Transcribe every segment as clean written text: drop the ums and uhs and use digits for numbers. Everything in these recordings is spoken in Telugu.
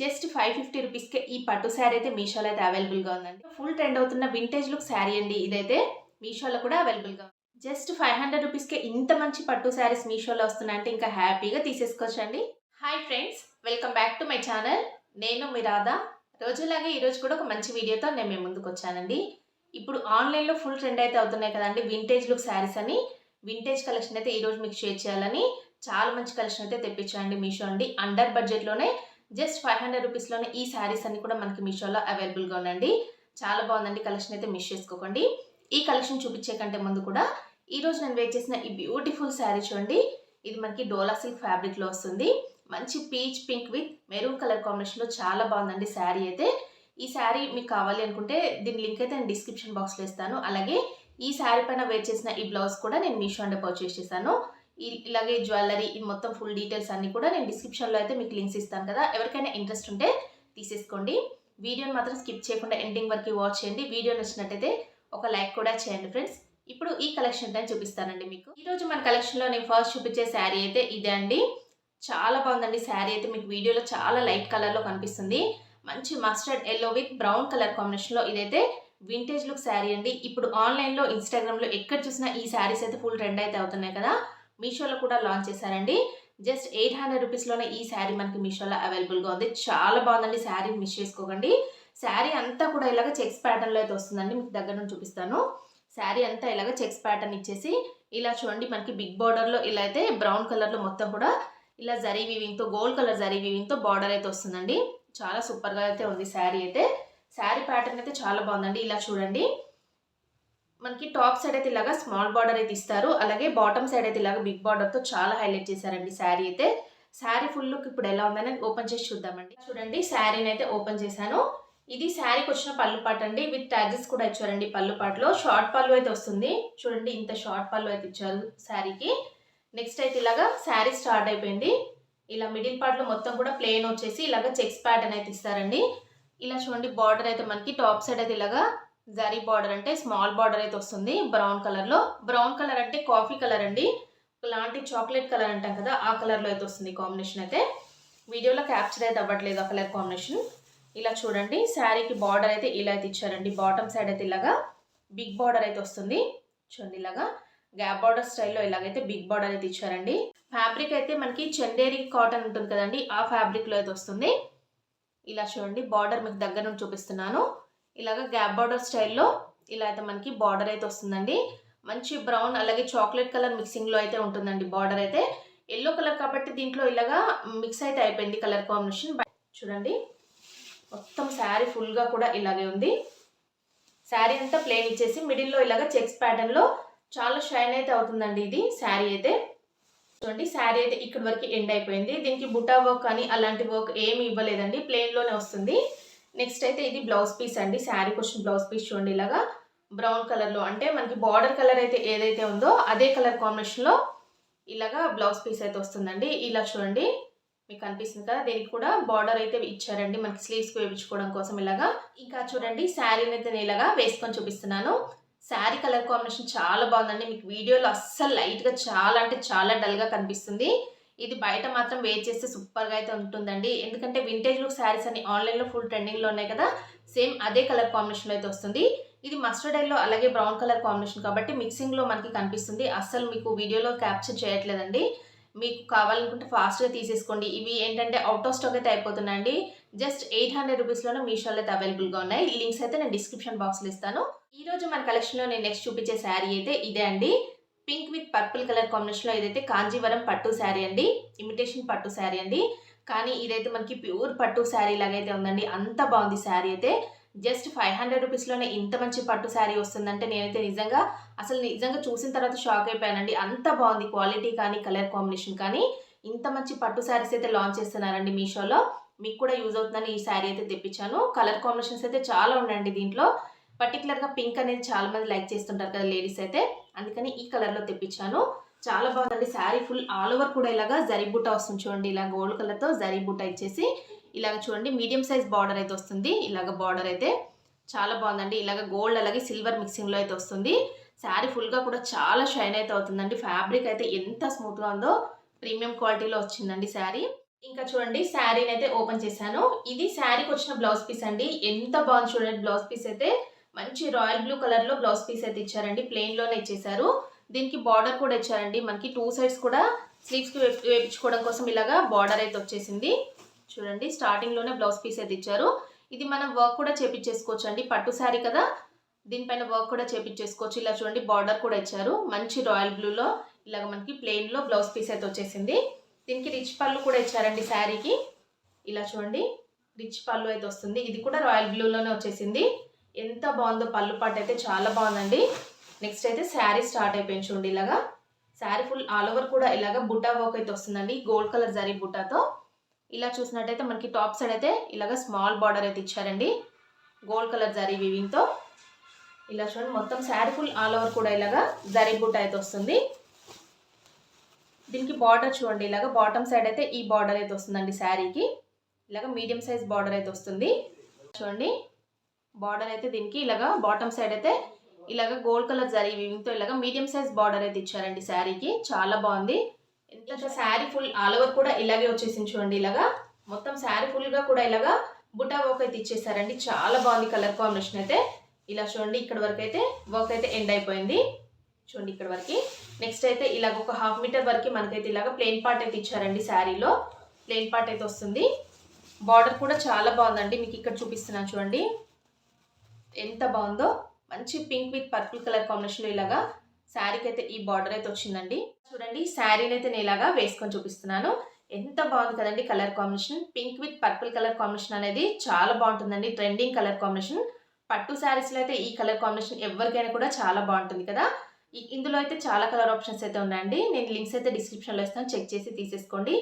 జస్ట్ 550 రూపీస్కే ఈ పట్టు శారీ అయితే మీషోలో అయితే అవైలబుల్గా ఉందండి. ఫుల్ ట్రెండ్ అవుతున్న వింటేజ్ లుక్ శారీ అండి ఇదైతే. మీషోలో కూడా అవైలబుల్గా ఉంది. జస్ట్ 500 రూపీస్కే ఇంత మంచి పట్టు శారీస్ మీషోలో వస్తున్నాయంటే ఇంకా హ్యాపీగా తీసేసుకోవచ్చండి. Hi friends, welcome back to my channel. నేను మీ రాధా. రోజులాగే ఈరోజు కూడా ఒక మంచి వీడియోతో నేను మీ ముందుకు వచ్చానండి. ఇప్పుడు ఆన్లైన్లో ఫుల్ ట్రెండ్ అయితే అవుతున్నాయి కదండి వింటేజ్ లుక్ శారీస్ అని. వింటేజ్ కలెక్షన్ అయితే ఈరోజు మీకు షేర్ చేయాలని చాలా మంచి కలెక్షన్ అయితే తెప్పించానండి మీషో అండి. అండర్ బడ్జెట్లోనే జస్ట్ 500 రూపీస్లోనే ఈ శారీస్ అన్ని కూడా మనకి మీషోలో అవైలబుల్గా ఉందండి. చాలా బాగుందండి కలెక్షన్, అయితే మిస్ చేసుకోకండి. ఈ కలెక్షన్ చూపించే కంటే ముందు కూడా ఈరోజు నేను వేర్ చేసిన ఈ బ్యూటిఫుల్ శారీ చూడండి. ఇది మనకి డోలా సిల్క్ ఫ్యాబ్రిక్లో వస్తుంది. మంచి peach pink with maroon colour కాంబినేషన్లో చాలా బాగుందండి శారీ అయితే. ఈ శారీ మీకు కావాలి అనుకుంటే దీని లింక్ అయితే నేను డిస్క్రిప్షన్ బాక్స్లో ఇస్తాను. అలాగే ఈ శారీ పైన వేర్ చేసిన ఈ బ్లౌజ్ కూడా నేను మీషో అంటే పర్చేస్ చేశాను. ఇలాగే జ్యువెలరీ ఈ మొత్తం ఫుల్ డీటెయిల్స్ అన్ని కూడా నేను డిస్క్రిప్షన్లో అయితే మీకు లింక్స్ ఇస్తాను కదా. ఎవరికైనా ఇంట్రెస్ట్ ఉంటే తీసేసుకోండి. వీడియోని మాత్రం స్కిప్ చేయకుండా ఎండింగ్ వరకు వాచ్ చేయండి. వీడియో నచ్చినట్టయితే ఒక లైక్ కూడా చేయండి ఫ్రెండ్స్. ఇప్పుడు ఈ కలెక్షన్ అయితే చూపిస్తానండి మీకు. ఈరోజు మన కలెక్షన్లో నేను ఫస్ట్ చూపించే శారీ అయితే ఇదే అండి. చాలా బాగుందండి శారీ అయితే. మీకు వీడియోలో చాలా లైట్ కలర్లో కనిపిస్తుంది. మంచి mustard yellow with brown colour కాంబినేషన్లో ఇదైతే వింటేజ్ లుక్ శారీ అండి. ఇప్పుడు ఆన్లైన్లో ఇన్స్టాగ్రామ్లో ఎక్కడ చూసినా ఈ శారీస్ అయితే ఫుల్ ట్రెండ్ అయితే అవుతున్నాయి కదా. మీషోలో కూడా లాంచ్ చేశారండి. జస్ట్ 800 రూపీస్లోనే ఈ శారీ మనకి మీషోలో అవైలబుల్గా ఉంది. చాలా బాగుందండి శారీ, మిస్ చేసుకోకండి. శారీ అంతా కూడా ఇలాగ చెక్స్ ప్యాటర్న్లో అయితే వస్తుందండి. మీకు దగ్గర నుంచి చూపిస్తాను. శారీ అంతా ఇలాగ చెక్స్ ప్యాటర్న్ ఇచ్చేసి ఇలా చూడండి మనకి బిగ్ బార్డర్లో ఇలా అయితే బ్రౌన్ కలర్లో మొత్తం కూడా ఇలా జరీ వీవింగ్తో, గోల్డ్ కలర్ జరీ వీవింగ్తో బార్డర్ అయితే వస్తుందండి. చాలా సూపర్గా అయితే ఉంది శారీ అయితే. శారీ ప్యాటర్న్ అయితే చాలా బాగుందండి. ఇలా చూడండి మనకి టాప్ సైడ్ అయితే ఇలాగా స్మాల్ బార్డర్ అయితే ఇస్తారు. అలాగే బాటమ్ సైడ్ అయితే ఇలాగా బిగ్ బార్డర్తో చాలా హైలైట్ చేశారండి శారీ అయితే. శారీ ఫుల్ లుక్ ఇప్పుడు ఎలా ఉందని ఓపెన్ చేసి చూద్దామండి. చూడండి శారీని అయితే ఓపెన్ చేశాను. ఇది శారీకి వచ్చిన పళ్ళు పాట అండి. విత్ ట్యాజెస్ కూడా ఇచ్చారండి. పళ్ళు పాటలో షార్ట్ పళ్ళు అయితే వస్తుంది. చూడండి ఇంత షార్ట్ పళ్ళు అయితే ఇచ్చారు శారీకి. నెక్స్ట్ అయితే ఇలాగా శారీ స్టార్ట్ అయిపోయింది. ఇలా మిడిల్ పార్ట్లో మొత్తం కూడా ప్లెయిన్ వచ్చేసి ఇలాగ చెక్స్ ప్యాటర్న్ అయితే ఇస్తారండి. ఇలా చూడండి బార్డర్ అయితే మనకి టాప్ సైడ్ అయితే ఇలాగా జరీ బార్డర్ అంటే స్మాల్ బార్డర్ అయితే వస్తుంది బ్రౌన్ కలర్లో. బ్రౌన్ కలర్ అంటే కాఫీ కలర్ అండి. ఇలాంటి చాక్లెట్ కలర్ అంటాం కదా, ఆ కలర్లో అయితే వస్తుంది కాంబినేషన్ అయితే. వీడియోలో క్యాప్చర్ అయితే అవ్వట్లేదు ఆ కలర్ కాంబినేషన్. ఇలా చూడండి శారీకి బార్డర్ అయితే ఇలా అయితే ఇచ్చారండి. బాటమ్ సైడ్ అయితే ఇలాగా బిగ్ బార్డర్ అయితే వస్తుంది. చూడండి ఇలాగా గ్యాప్ బార్డర్ స్టైల్లో ఇలాగైతే బిగ్ బార్డర్ అయితే ఇచ్చారండి. ఫ్యాబ్రిక్ అయితే మనకి చందేరి కాటన్ ఉంటుంది కదండి, ఆ ఫ్యాబ్రిక్లో అయితే వస్తుంది. ఇలా చూడండి బార్డర్ మీకు దగ్గర నుంచి చూపిస్తున్నాను. ఇలాగ గ్యాప్ బార్డర్ స్టైల్లో ఇలా అయితే మనకి బార్డర్ అయితే వస్తుందండి. మంచి బ్రౌన్ అలాగే చాక్లెట్ కలర్ మిక్సింగ్లో అయితే ఉంటుందండి బార్డర్ అయితే. ఎల్లో కలర్ కాబట్టి దీంట్లో ఇలాగా మిక్స్ అయితే అయిపోయింది కలర్ కాంబినేషన్. చూడండి మొత్తం శారీ ఫుల్గా కూడా ఇలాగే ఉంది. శారీ అంతా ప్లెయిన్ ఇచ్చేసి మిడిల్లో ఇలాగ చెక్స్ ప్యాటర్న్లో చాలా షైన్ అయితే అవుతుందండి ఇది శారీ అయితే. చూడండి శారీ అయితే ఇక్కడ వరకు ఎండ్ అయిపోయింది. దీనికి బుటా వర్క్ కానీ అలాంటి వర్క్ ఏమి ఇవ్వలేదండి, ప్లెయిన్లోనే వస్తుంది. నెక్స్ట్ అయితే ఇది బ్లౌజ్ పీస్ అండి. శారీకి వచ్చిన బ్లౌజ్ పీస్ చూడండి ఇలాగా బ్రౌన్ కలర్లో, అంటే మనకి బార్డర్ కలర్ అయితే ఏదైతే ఉందో అదే కలర్ కాంబినేషన్లో ఇలాగా బ్లౌజ్ పీస్ అయితే వస్తుందండి. ఇలా చూడండి మీకు కనిపిస్తుంది కదా, దీనికి కూడా బార్డర్ అయితే ఇచ్చారండి మనకి స్లీవ్స్కి వేయించుకోవడం కోసం ఇలాగా. ఇంకా చూడండి శారీని అయితే నేను ఇలాగా వేసుకొని చూపిస్తున్నాను. శారీ కలర్ కాంబినేషన్ చాలా బాగుందండి. మీకు వీడియోలో అస్సలు లైట్గా చాలా అంటే చాలా డల్గా కనిపిస్తుంది. ఇది బయట మాత్రం వేర్ చేస్తే సూపర్గా అయితే ఉంటుందండి. ఎందుకంటే వింటేజ్ లుక్ శారీస్ అన్ని ఆన్లైన్లో ఫుల్ ట్రెండింగ్లో ఉన్నాయి కదా, సేమ్ అదే కలర్ కాంబినేషన్లో అయితే వస్తుంది. ఇది మస్టర్డ్ ఎల్లో అలాగే బ్రౌన్ కలర్ కాంబినేషన్ కాబట్టి మిక్సింగ్లో మనకి కనిపిస్తుంది. అస్సలు మీకు వీడియోలో క్యాప్చర్ చేయట్లేదండి. మీకు కావాలనుకుంటే ఫాస్ట్గా తీసేసుకోండి. ఇవి ఏంటంటే అవుట్ ఆఫ్ స్టాక్ అయితే అయిపోతున్నాయండి. జస్ట్ 800 రూపీస్లోనే మీషోలో అయితే అవైలబుల్గా ఉన్నాయి. ఈ లింక్స్ అయితే నేను డిస్క్రిప్షన్ బాక్స్లో ఇస్తాను. ఈరోజు మన కలెక్షన్లో నేను నెక్స్ట్ చూపించే శారీ అయితే ఇదే అండి. పింక్ విత్ పర్పుల్ కలర్ కాంబినేషన్లో ఇదైతే కాంజీవరం పట్టు శారీ అండి. ఇమిటేషన్ పట్టు శారీ అండి. కానీ ఇదైతే మనకి ప్యూర్ పట్టు శారీ లాగైతే ఉందండి. అంత బాగుంది శారీ అయితే. జస్ట్ 500 రూపీస్లోనే ఇంత మంచి పట్టు శారీ వస్తుందంటే నేనైతే నిజంగా చూసిన తర్వాత షాక్ అయిపోయానండి. అంత బాగుంది క్వాలిటీ కానీ కలర్ కాంబినేషన్ కానీ. ఇంత మంచి పట్టు శారీస్ అయితే లాంచ్ చేస్తున్నారండి మీషోలో. మీకు కూడా యూజ్ అవుతుందని ఈ శారీ అయితే తెప్పించాను. కలర్ కాంబినేషన్స్ అయితే చాలా ఉన్నాయండి దీంట్లో. పర్టికులర్గా పింక్ అనేది చాలా మంది లైక్ చేస్తుంటారు కదా లేడీస్ అయితే, అందుకని ఈ కలర్లో తెప్పించాను. చాలా బాగుందండి శారీ. ఫుల్ ఆల్ ఓవర్ కూడా ఇలాగా జరీ బూటా వస్తుంది చూడండి. ఇలా గోల్డ్ కలర్తో జరీ బూటా ఇచ్చేసి ఇలాగ చూడండి మీడియం సైజ్ బార్డర్ అయితే వస్తుంది. ఇలాగ బార్డర్ అయితే చాలా బాగుందండి. ఇలాగ గోల్డ్ అలాగే సిల్వర్ మిక్సింగ్లో అయితే వస్తుంది. శారీ ఫుల్గా కూడా చాలా షైన్ అయితే అవుతుందండి. ఫ్యాబ్రిక్ అయితే ఎంత స్మూత్గా ఉందో, ప్రీమియం క్వాలిటీలో వచ్చిందండి శారీ. ఇంకా చూడండి శారీని అయితే ఓపెన్ చేశాను. ఇది శారీకి వచ్చిన బ్లౌజ్ పీస్ అండి. ఎంత బాగుంది చూడండి బ్లౌజ్ పీస్ అయితే. మంచి రాయల్ బ్లూ కలర్‌లో బ్లౌజ్ పీస్ అయితే ఇచ్చారండి. ప్లెయిన్‌లోనే ఇచ్చేశారు. దీనికి బార్డర్ కూడా ఇచ్చారండి. మనకి 2 సైడ్స్ కూడా స్లీవ్స్‌కి వేపించుకోవడం కోసం ఇలాగా బార్డర్ అయితే వచ్చేసింది. చూడండి స్టార్టింగ్‌లోనే బ్లౌజ్ పీస్ అయితే ఇచ్చారు. ఇది మనం వర్క్ కూడా చేపించేసుకోవచ్చండి. పట్టు శారీ కదా! దీనిపైన వర్క్ కూడా చేపించేసుకోవచ్చు. ఇలా చూడండి బార్డర్ కూడా ఇచ్చారు. మంచి రాయల్ బ్లూలో ఇలాగ మనకి ప్లెయిన్‌లో బ్లౌజ్ పీస్ అయితే వచ్చేసింది. దీనికి రిచ్ పళ్ళు కూడా ఇచ్చారండి శారీకి. ఇలా చూడండి రిచ్ పళ్ళు అయితే వస్తుంది. ఇది కూడా రాయల్ బ్లూలోనే వచ్చేసింది. ఎంత బాగుందో పళ్ళు పాట అయితే చాలా బాగుందండి. నెక్స్ట్ అయితే శారీ స్టార్ట్ అయిపోయింది చూడండి ఇలాగా. శారీ ఫుల్ ఆల్ ఓవర్ కూడా ఇలాగ బుట్టా వర్క్ అయితే వస్తుందండి. గోల్డ్ కలర్ జరీ బుట్టాతో. ఇలా చూసినట్టయితే మనకి టాప్ సైడ్ అయితే ఇలాగ స్మాల్ బార్డర్ అయితే ఇచ్చారండి. గోల్డ్ కలర్ జరీ వీవింగ్తో. ఇలా చూడండి మొత్తం శారీ ఫుల్ ఆల్ ఓవర్ కూడా ఇలాగా జరీ బుట్ట అయితే వస్తుంది. దీనికి బార్డర్ చూడండి ఇలాగ బాటమ్ సైడ్ అయితే ఈ బార్డర్ అయితే వస్తుందండి శారీకి. ఇలాగ మీడియం సైజ్ బార్డర్ అయితే వస్తుంది. చూడండి బార్డర్ అయితే దీనికి ఇలాగ బాటమ్ సైడ్ అయితే ఇలాగ గోల్డ్ కలర్ జరీ వీవింగ్తో ఇలాగ మీడియం సైజ్ బార్డర్ అయితే ఇచ్చారండి శారీకి. చాలా బాగుంది. ఎంత శారీ ఫుల్ ఆల్ ఓవర్ కూడా ఇలాగే వచ్చేసింది చూడండి ఇలాగా. మొత్తం శారీ ఫుల్గా కూడా ఇలాగా బుటా వర్క్ అయితే ఇచ్చేసారండి. చాలా బాగుంది కలర్ కాంబినేషన్ అయితే. ఇలా చూడండి ఇక్కడ వరకు అయితే వర్క్ అయితే ఎండ్ అయిపోయింది. చూడండి ఇక్కడ వరకు. నెక్స్ట్ అయితే ఇలాగ ఒక 1/2 మీటర్ వరకు మనకైతే ఇలాగ ప్లెయిన్ పార్ట్ అయితే ఇచ్చారండి శారీలో. ప్లెయిన్ పార్ట్ అయితే వస్తుంది. బార్డర్ కూడా చాలా బాగుందండి. మీకు ఇక్కడ చూపిస్తున్నాను చూడండి ఎంత బాగుందో. మంచి పింక్ విత్ పర్పుల్ కలర్ కాంబినేషన్లో ఇలాగా శారీకి అయితే ఈ బార్డర్ అయితే వచ్చిందండి. చూడండి శారీని అయితే నేను ఇలాగా వేసుకొని చూపిస్తున్నాను. ఎంత బాగుంది కదండి colour combination. Pink with purple colour combination అనేది చాలా బాగుంటుందండి. Trending colour combination. పట్టు శారీస్లో అయితే ఈ కలర్ కాంబినేషన్ ఎవరికైనా కూడా చాలా బాగుంటుంది కదా. ఇందులో అయితే చాలా కలర్ ఆప్షన్స్ అయితే ఉన్నాయండి. నేను లింక్స్ అయితే డిస్క్రిప్షన్లో ఇస్తాను. చెక్ చేసి తీసేసుకోండి.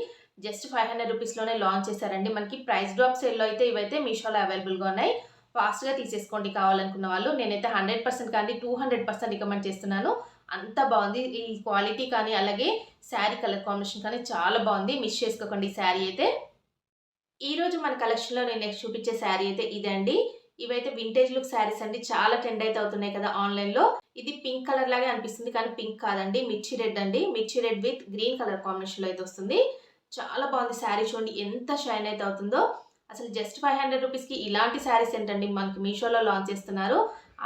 జస్ట్ 500 రూపీస్లోనే లాంచ్ చేశారండి. మనకి ప్రైస్ డ్రాప్ సేల్లో అయితే ఇవైతే మీషోలో అవైలబుల్గా ఉన్నాయి. ఫాస్ట్గా తీసేసుకోండి కావాలనుకున్న వాళ్ళు. నేనైతే 100% కానీ 200% రికమెండ్ చేస్తున్నాను. అంత బాగుంది. ఈ క్వాలిటీ కానీ అలాగే శారీ కలర్ కాంబినేషన్ కానీ చాలా బాగుంది. మిస్ చేసుకోకండి ఈ శారీ అయితే. ఈరోజు మన కలెక్షన్లో నేను నెక్స్ట్ చూపించే శారీ అయితే ఇదే అండి. ఇవైతే వింటేజ్ లుక్ శారీస్ అండి. చాలా ట్రెండ్ అయితే అవుతున్నాయి కదా ఆన్లైన్లో. ఇది పింక్ కలర్ లాగే అనిపిస్తుంది కానీ పింక్ కాదండి. మిర్చి రెడ్ అండి. మిర్చి రెడ్ విత్ గ్రీన్ కలర్ కాంబినేషన్లో అయితే వస్తుంది. చాలా బాగుంది శారీ. చూడండి ఎంత షైన్ అయితే అవుతుందో. అసలు జస్ట్ 500 రూపీస్కి ఇలాంటి శారీస్ ఏంటండి మనకి మీషోలో లాంచ్ చేస్తున్నారు.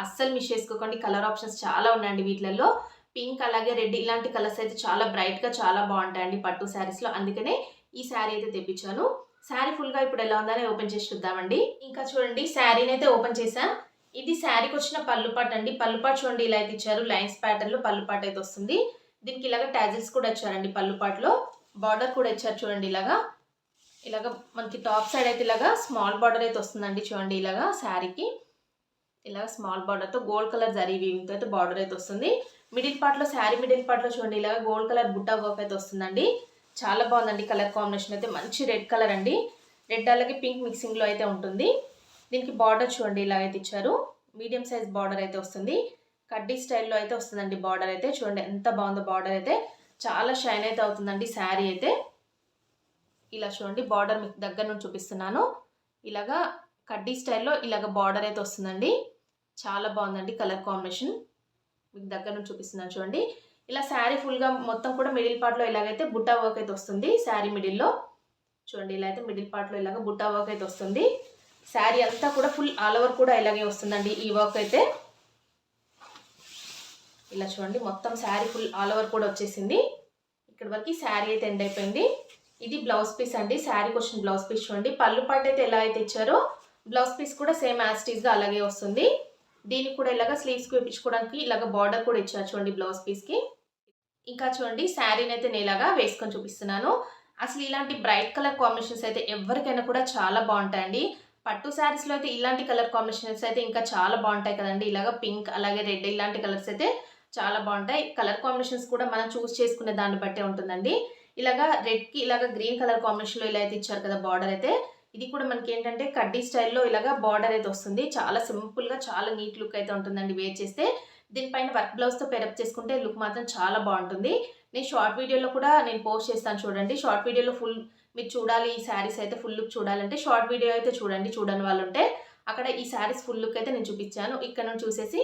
అస్సలు మిస్ చేసుకోకండి. కలర్ ఆప్షన్స్ చాలా ఉన్నాయండి వీటిలలో. పింక్ అలాగే రెడ్ ఇలాంటి కలర్స్ అయితే చాలా బ్రైట్గా చాలా బాగుంటాయండి పట్టు శారీస్లో. అందుకనే ఈ శారీ అయితే తెప్పించాను. శారీ ఫుల్గా ఇప్పుడు ఎలా ఉందని ఓపెన్ చేసి చూద్దామండి. ఇంకా చూడండి శారీని అయితే ఓపెన్ చేసా. ఇది శారీకి వచ్చిన పళ్ళు పాట్ అండి. పళ్ళు పాట్ చూడండి ఇలా అయితే ఇచ్చారు. లైన్స్ ప్యాటర్న్లో పళ్ళు పాట్ అయితే వస్తుంది. దీనికి ఇలాగ టాజిల్స్ కూడా ఇచ్చారండి పళ్ళు పాట్లో. బార్డర్ కూడా ఇచ్చారు చూడండి ఇలాగా. ఇలాగ మనకి టాప్ సైడ్ అయితే ఇలాగా స్మాల్ బార్డర్ అయితే వస్తుందండి. చూడండి ఇలాగా శారీకి ఇలా స్మాల్ బార్డర్తో గోల్డ్ కలర్ జరీ వీవింగ్తో అయితే బార్డర్ అయితే వస్తుంది. మిడిల్ పార్ట్లో శారీ మిడిల్ పార్ట్లో చూడండి ఇలాగ గోల్డ్ కలర్ బుట్టా వర్క్ అయితే వస్తుందండి. చాలా బాగుందండి కలర్ కాంబినేషన్ అయితే. మంచి రెడ్ కలర్ అండి. రెడ్ అలాగే పింక్ మిక్సింగ్లో అయితే ఉంటుంది. దీనికి బార్డర్ చూడండి ఇలా అయితే ఇచ్చారు. మీడియం సైజ్ బార్డర్ అయితే వస్తుంది. కడ్డీ స్టైల్లో అయితే వస్తుందండి బార్డర్ అయితే. చూడండి ఎంత బాగుందో బార్డర్ అయితే. చాలా షైన్ అయితే అవుతుందండి శారీ అయితే. ఇలా చూడండి బార్డర్ మీకు దగ్గర నుంచి చూపిస్తున్నాను. ఇలాగా కడ్డీ స్టైల్లో ఇలాగ బార్డర్ అయితే వస్తుందండి. చాలా బాగుందండి కలర్ కాంబినేషన్. మీకు దగ్గర నుంచి చూపిస్తున్నాను చూడండి. ఇలా శారీ ఫుల్గా మొత్తం కూడా మిడిల్ పార్ట్లో ఇలాగైతే బుట్టా వర్క్ అయితే వస్తుంది. శారీ మిడిల్లో చూడండి ఇలా అయితే మిడిల్ పార్ట్లో ఇలాగ బుట్టా వర్క్ అయితే వస్తుంది. శారీ అంతా కూడా ఫుల్ ఆల్ ఓవర్ కూడా ఇలాగే వస్తుందండి ఈ వర్క్ అయితే. ఇలా చూడండి మొత్తం శారీ ఫుల్ ఆల్ ఓవర్ కూడా వచ్చేసింది. ఇక్కడ వరకు శారీ అయితే ఎండ్ అయిపోయింది. ఇది బ్లౌజ్ పీస్ అండి. శారీకి వచ్చిన బ్లౌజ్ పీస్ చూడండి. పళ్ళు పాటు అయితే ఎలా అయితే ఇచ్చారో బ్లౌజ్ పీస్ కూడా సేమ్ యాస్టీస్గా అలాగే వస్తుంది. దీనికి కూడా ఇలాగ స్లీవ్స్కి వేయించుకోవడానికి ఇలాగ బార్డర్ కూడా ఇచ్చారు చూడండి బ్లౌజ్ పీస్కి. ఇంకా చూడండి శారీని అయితే నేను ఇలాగా వేసుకొని చూపిస్తున్నాను. అసలు ఇలాంటి బ్రైట్ కలర్ కాంబినేషన్స్ అయితే ఎవరికైనా కూడా చాలా బాగుంటాయండి. పట్టు శారీస్లో అయితే ఇలాంటి కలర్ కాంబినేషన్స్ అయితే ఇంకా చాలా బాగుంటాయి కదండి. ఇలాగ పింక్ అలాగే రెడ్ ఇలాంటి కలర్స్ అయితే చాలా బాగుంటాయి. కలర్ కాంబినేషన్స్ కూడా మనం చూస్ చేసుకునే దాన్ని బట్టే ఉంటుందండి. ఇలాగా రెడ్కి ఇలాగ గ్రీన్ కలర్ కాంబినేషన్లో ఇలా అయితే ఇచ్చారు కదా బార్డర్ అయితే. ఇది కూడా మనకి ఏంటంటే కడ్డీ స్టైల్లో ఇలాగా బార్డర్ అయితే వస్తుంది. చాలా సింపుల్గా చాలా నీట్ లుక్ అయితే ఉంటుందండి వేర్ చేస్తే. దీనిపైన వర్క్ బ్లౌజ్తో పేరప్ చేసుకుంటే లుక్ మాత్రం చాలా బాగుంటుంది. నేను షార్ట్ వీడియోలో కూడా నేను పోస్ట్ చేస్తాను చూడండి. షార్ట్ వీడియోలో ఫుల్ మీరు చూడాలి ఈ శారీస్ అయితే ఫుల్ లుక్ చూడాలంటే షార్ట్ వీడియో అయితే చూడండి. చూడని వాళ్ళు ఉంటే అక్కడ ఈ శారీస్ ఫుల్ లుక్ అయితే నేను చూపించాను. ఇక్కడ నుంచి చూసేసి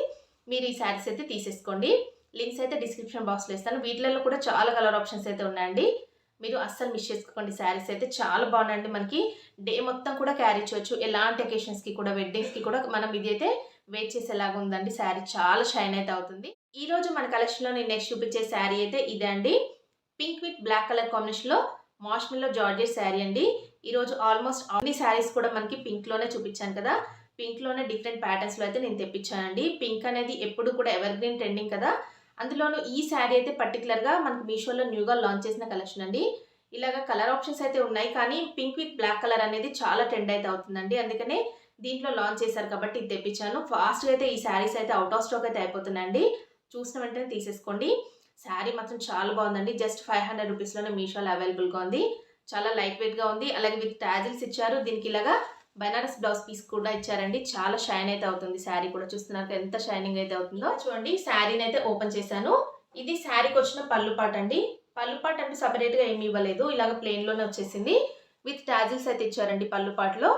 మీరు ఈ శారీస్ అయితే తీసేసుకోండి. లింక్స్ అయితే డిస్క్రిప్షన్ బాక్స్లో ఇస్తాను. వీటిలలో కూడా చాలా కలర్ ఆప్షన్స్ అయితే ఉన్నాయండి. మీరు అస్సలు మిస్ చేసుకోకండి. శారీస్ అయితే చాలా బాగున్నాయండి. మనకి డే మొత్తం కూడా క్యారీ చేయొచ్చు. ఎలాంటి అకేషన్స్‌కి కూడా వెడ్డింగ్స్‌కి కూడా మనం ఇది అయితే వేర్ చేసేలాగా ఉందండి. శారీ చాలా షైన్ అయితే అవుతుంది. ఈరోజు మన కలెక్షన్‌లో నేను నెక్స్ట్ చూపించే శారీ అయితే ఇదే అండి. పింక్ విత్ బ్లాక్ కలర్ కాంబినేషన్‌లో మార్ష్మెల్లో జార్జెట్ శారీ అండి. ఈరోజు ఆల్మోస్ట్ అన్ని శారీస్ కూడా మనకి పింక్‌లోనే చూపించాను కదా! పింక్‌లోనే డిఫరెంట్ ప్యాటర్న్స్‌లో అయితే నేను తెప్పించానండి. పింక్ అనేది ఎప్పుడు కూడా ఎవర్ గ్రీన్ ట్రెండింగ్ కదా! అందులోనూ ఈ శారీ అయితే పర్టిక్యులర్‌గా మనకి మీషోలో న్యూగా లాంచ్ చేసిన కలెక్షన్ అండి. ఇలాగ కలర్ ఆప్షన్స్ అయితే ఉన్నాయి. కానీ పింక్ విత్ బ్లాక్ కలర్ అనేది చాలా ట్రెండ్ అయితే అవుతుందండి. అందుకనే దీంట్లో లాంచ్ చేశారు కాబట్టి ఇది తెప్పించాను. ఫాస్ట్‌గా అయితే ఈ శారీస్ అయితే ఔట్ ఆఫ్ స్టాక్ అయితే అయిపోతున్నాయండి. చూసిన వెంటనే తీసేసుకోండి. శారీ మాత్రం చాలా బాగుందండి. జస్ట్ 500 రూపీస్‌లోనే మీషోలో అవైలబుల్‌గా ఉంది. చాలా లైట్ వెయిట్‌గా ఉంది. అలాగే విత్ టాజిల్స్ ఇచ్చారు. దీనికి ఇలాగా బనారస్ బ్లౌజ్ పీస్ కూడా ఇచ్చారండి. చాలా షైన్ అయితే అవుతుంది శారీ కూడా. చూస్తున్నారు ఎంత షైనింగ్ అయితే అవుతుందో. చూడండి శారీని అయితే ఓపెన్ చేశాను. ఇది శారీకి వచ్చిన పళ్ళు పార్ట్ అండి. పళ్ళు పార్ట్ అంటే సెపరేట్‌గా ఏమి ఇవ్వలేదు. ఇలాగ ప్లెయిన్‌లోనే వచ్చేసింది. విత్ టాజిల్స్ అయితే ఇచ్చారండి పళ్ళు పార్ట్‌లో.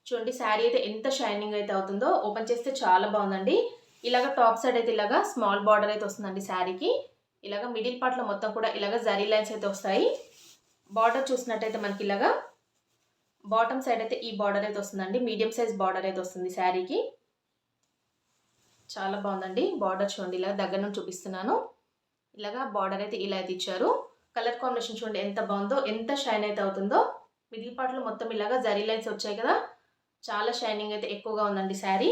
చూడండి శారీ అయితే ఎంత షైనింగ్ అయితే అవుతుందో. ఓపెన్ చేస్తే చాలా బాగుందండి. ఇలాగ టాప్ సైడ్ అయితే ఇలాగ స్మాల్ బార్డర్ అయితే వస్తుందండి శారీకి. ఇలాగ మిడిల్ పార్ట్‌లో మొత్తం కూడా ఇలాగ జరీ లైన్స్ అయితే వస్తాయి. బార్డర్ చూసినట్టయితే మనకి ఇలాగా బాటమ్ సైడ్ అయితే ఈ బార్డర్ అయితే వస్తుందండి. మీడియం సైజ్ బార్డర్ అయితే వస్తుంది శారీకి. చాలా బాగుందండి. బార్డర్ చూడండి ఇలా దగ్గర నుంచి చూపిస్తున్నాను. ఇలాగా బార్డర్ అయితే ఇలా అయితే ఇచ్చారు. కలర్ కాంబినేషన్ చూడండి ఎంత బాగుందో, ఎంత షైన్ అయితే అవుతుందో. మిడిల్ పార్ట్‌లో మొత్తం ఇలాగా జరీ లైన్స్ వచ్చాయి కదా! చాలా షైనింగ్ అయితే ఎక్కువగా ఉందండి శారీ.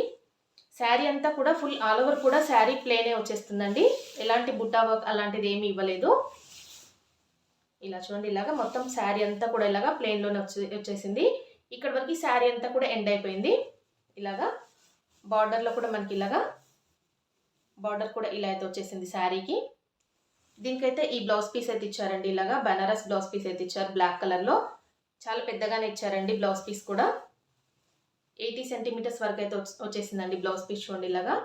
శారీ అంతా కూడా ఫుల్ ఆల్ ఓవర్ కూడా శారీ ప్లెయినే వచ్చేస్తుందండి. ఎలాంటి బుట్టా వర్క్ అలాంటిది ఏమీ ఇవ్వలేదు. ఇలా చూడండి ఇలాగా మొత్తం శారీ అంతా కూడా ఇలాగా ప్లెయిన్‌లోనే వచ్చేసింది. ఇక్కడ వరకు శారీ అంతా కూడా ఎండ్ అయిపోయింది. ఇలాగా బార్డర్‌లో కూడా మనకి ఇలాగా బార్డర్ కూడా ఇలా అయితే వచ్చేసింది శారీకి. దీనికైతే ఈ బ్లౌజ్ పీస్ అయితే ఇచ్చారండి. ఇలాగా బనారస్ బ్లౌజ్ పీస్ అయితే ఇచ్చారు బ్లాక్ కలర్‌లో. చాలా పెద్దగానే ఇచ్చారండి బ్లౌజ్ పీస్ కూడా. 80 సెంటీమీటర్స్ వరకు అయితే వచ్చేసిందండి బ్లౌజ్ పీస్ చూడండి ఇలాగా.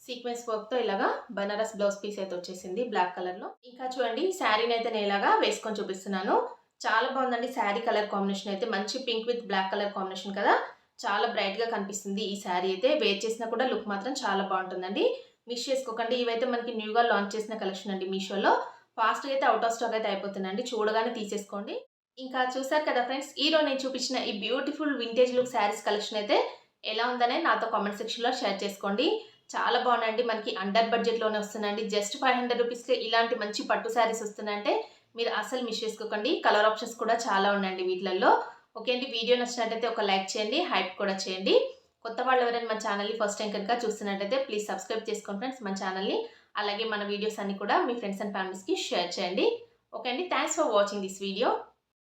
సీక్వెన్స్ వర్క్‌తో ఇలాగా బనారస్ బ్లౌజ్ పీస్ అయితే వచ్చేసింది బ్లాక్ కలర్‌లో. ఇంకా చూడండి శారీని అయితే నేను ఇలాగా వేసుకొని చూపిస్తున్నాను. చాలా బాగుందండి శారీ కలర్ కాంబినేషన్ అయితే. మంచి pink with black colour combination కదా! చాలా బ్రైట్‌గా కనిపిస్తుంది ఈ శారీ అయితే. వేర్ చేసినా కూడా లుక్ మాత్రం చాలా బాగుంటుందండి. మిస్ చేసుకోకండి. ఇవైతే మనకి న్యూగా లాంచ్ చేసిన కలెక్షన్ అండి మీషోలో. ఫాస్ట్‌గా అయితే ఔట్ ఆఫ్ స్టాక్ అయితే అయిపోతుందండి. చూడగానే తీసేసుకోండి. ఇంకా చూసారు కదా ఫ్రెండ్స్. ఈరోజు నేను చూపించిన ఈ beautiful vintage look saris collection అయితే ఎలా ఉందనే నాతో కామెంట్ సెక్షన్‌లో షేర్ చేసుకోండి. చాలా బాగున్నాయండి. మనకి అండర్ బడ్జెట్‌లోనే వస్తున్నాయండి. జస్ట్ 500 రూపీస్‌కే ఇలాంటి మంచి పట్టు శారీస్ వస్తున్నాయంటే మీరు అస్సలు మిస్ చేసుకోకండి. కలర్ ఆప్షన్స్ కూడా చాలా ఉన్నాయండి వీటిలలో. ఓకే అండి. వీడియో నచ్చినట్టయితే ఒక లైక్ చేయండి. హైప్ కూడా చేయండి. కొత్త వాళ్ళు ఎవరైనా మన ఛానల్‌ని ఫస్ట్ టైం కనుక చూస్తున్నట్టయితే ప్లీజ్ సబ్స్క్రైబ్ చేసుకోండి ఫ్రెండ్స్ మన ఛానల్‌ని. అలాగే మన వీడియోస్ అన్ని కూడా మీ ఫ్రెండ్స్ అండ్ ఫ్యామిలీస్‌కి షేర్ చేయండి. ఓకే అండి. Thanks for watching this video.